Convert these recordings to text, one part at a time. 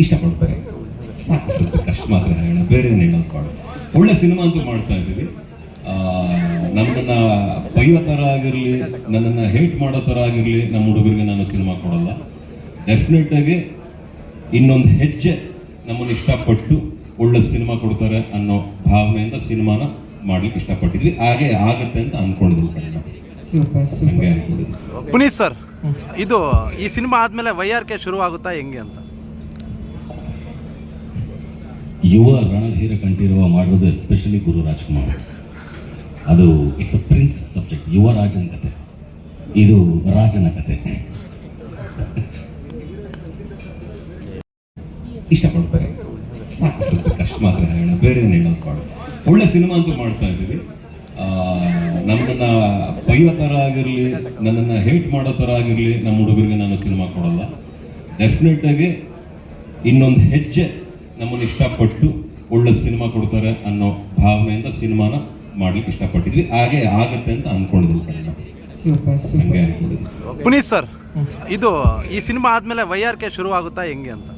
ಇಷ್ಟಪಡ್ತಾರೆ. ಸಾಕು, ಸ್ವಲ್ಪ ಕಷ್ಟ ಮಾತ್ರ ಹೇಳೋಣ, ಬೇರೆ ಏನು ಹೇಳೋದು. ಒಳ್ಳೆ ಸಿನಿಮಾ ಅಂತೂ ಮಾಡ್ತಾ ಇದ್ದೀವಿ. ನನ್ನನ್ನು ಬೈಯೋ ಥರ ಆಗಿರಲಿ, ನನ್ನನ್ನು ಹೇಟ್ ಮಾಡೋ ಥರ ಆಗಿರಲಿ, ನಮ್ಮ ಹುಡುಗರಿಗೆ ನಾನು ಸಿನಿಮಾ ಕೊಡಲ್ಲ. ಡೆಫಿನೆಟಾಗಿ ಇನ್ನೊಂದು ಹೆಜ್ಜೆ ನಮ್ಮನ್ನು ಇಷ್ಟಪಟ್ಟು ಒಳ್ಳೆ ಸಿನಿಮಾ ಕೊಡ್ತಾರೆ ಅನ್ನೋ ಭಾವನೆಯಿಂದ ಸಿನಿಮಾನ ಮಾಡ್ಲಿಕ್ಕೆ ಇಷ್ಟಪಟ್ಟಿದ್ವಿ. ಹಾಗೆ ಆಗುತ್ತೆ ಅಂತ ಅನ್ಕೊಂಡಿದ್ವಿ. ಕನ್ನಡ ಹಂಗೆ ಅನ್ಕೊಂಡಿದ್ವಿ. ಪುನೀತ್ ಸರ್, ಇದು ಈ ಸಿನಿಮಾ ಆದಮೇಲೆ YRK ಶುರುವಾಗುತ್ತಾ ಹೆಂಗೆ ಅಂತ? ಯುವ ರಣಧೀರ ಕಂಠೀರವ ಮಾಡೋದು ಎಸ್ಪೆಷಲಿ ಗುರು ರಾಜ್ಕುಮಾರ್. ಅದು ಇಟ್ಸ್ ಅ ಪ್ರಿನ್ಸ್ ಸಬ್ಜೆಕ್ಟ್. ಯುವರಾಜನ ಕತೆ, ಇದು ರಾಜನ ಕತೆ. ಇಷ್ಟಪಡ್ತಾರೆ. ಸಾಕು, ಸ್ವಲ್ಪ ಕಷ್ಟ ಮಾತ್ರ ಹೇಳೋಣ, ಬೇರೆ ಏನು ಹೇಳೋದು. ಒಳ್ಳೆ ಸಿನಿಮಾ ಅಂತೂ ಮಾಡ್ತಾ ಇದ್ದೀವಿ. ನನ್ನನ್ನು ಬೈಯೋ ಥರ ಆಗಿರಲಿ, ನನ್ನನ್ನು ಹೇಟ್ ಮಾಡೋ ಥರ ಆಗಿರಲಿ, ನಮ್ಮ ಹುಡುಗರಿಗೆ ನಾನು ಸಿನಿಮಾ ಕೊಡಲ್ಲ. ಡೆಫಿನೆಟಾಗಿ ಇನ್ನೊಂದು ಹೆಜ್ಜೆ ನಮ್ಮನ್ನು ಇಷ್ಟಪಟ್ಟು ಒಳ್ಳೆ ಸಿನಿಮಾ ಕೊಡ್ತಾರೆ ಅನ್ನೋ ಭಾವನೆಯಿಂದ ಸಿನಿಮಾನ ಮಾಡ್ಲಿಕ್ಕೆ ಇಷ್ಟಪಟ್ಟಿದ್ವಿ. ಹಾಗೆ ಆಗುತ್ತೆ ಅಂತ ಅನ್ಕೊಂಡಿದ್ವಿ. ಕನ್ನಡ ಹಂಗೆ ಅನ್ಕೊಂಡಿದ್ವಿ. ಪುನೀತ್ ಸರ್, ಇದು ಈ ಸಿನಿಮಾ ಆದಮೇಲೆ YRK ಶುರುವಾಗುತ್ತಾ ಹೆಂಗೆ ಅಂತ?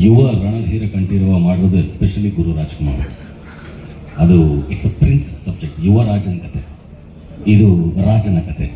ಯುವ ರಣಧೀರ ಕಂಠೀರವ ಮಾಡೋದು ಎಸ್ಪೆಷಲಿ ಗುರು ರಾಜ್ಕುಮಾರ್. ಅದು ಇಟ್ಸ್ ಅ ಪ್ರಿನ್ಸ್ ಸಬ್ಜೆಕ್ಟ್. ಯುವರಾಜನ ಕತೆ, ಇದು ರಾಜನ ಕತೆ.